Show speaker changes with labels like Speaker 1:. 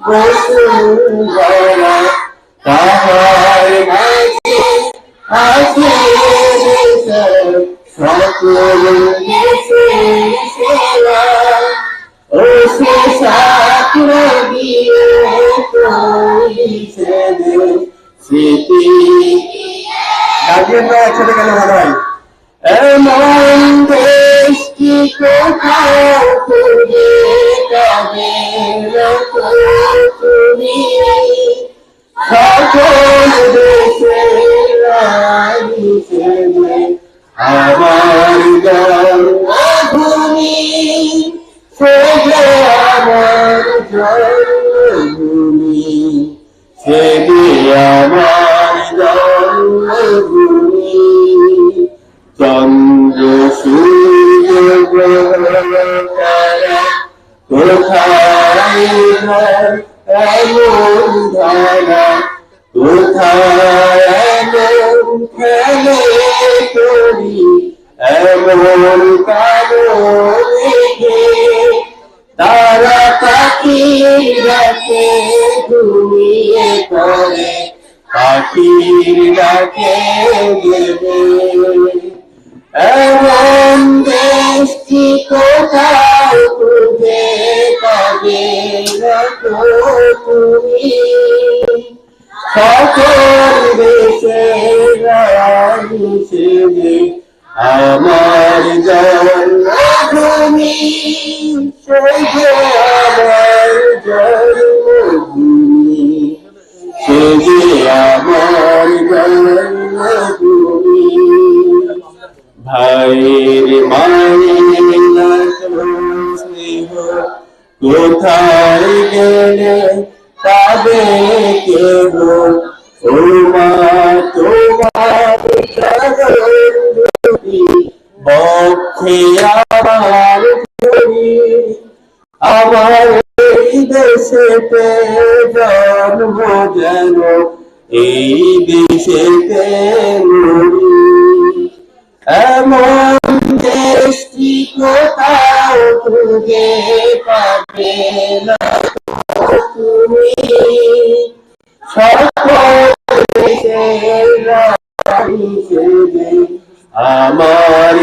Speaker 1: বসুন্ধরা তাহার মাঝে আছে দেশের সকল দেশের সেরা ও সে সাক্ষ্য দিয়ে করিছে স্মৃতি গার্জিয়ানরা একসাথে গেলে ভালো হয়। এমন দেশ কি কোথাও খুঁজে পাবে তুমি সকল দেশের রানী হিসেবে আমার জন্মভূমি সে যে আমার জন্মভূমি সে যে আমার জন্মভূমি চন্দ্র সূর্য গ্রহ তারা কোথায় এমন ধারা কোথায় এমন খেলে করি এমন কালো মেঘে তারা পাখি ডাকে ঘুমিয়ে পড়ে পাখির ডাকে দেবে এমন দেশটি কোথাও খুঁজে পাবে না তুমি সকল দেশের রানী হিসেবে আমার জন্মভূমি সেই যে আমার জন্মভূমি সে যে আমার জন্মভূমি ভাইয়ের মায়ের স্নেহ কোথায় গেলে পাবে কেহ ও মা তোমার বক্ষে আমার আমার এই দেশেতে জন্ম যেন এই দেশেতে মরি এমন দেশটি কোথাও খুঁজে পাবে না তুমি সকল দেশের রানী হিসেবে আমার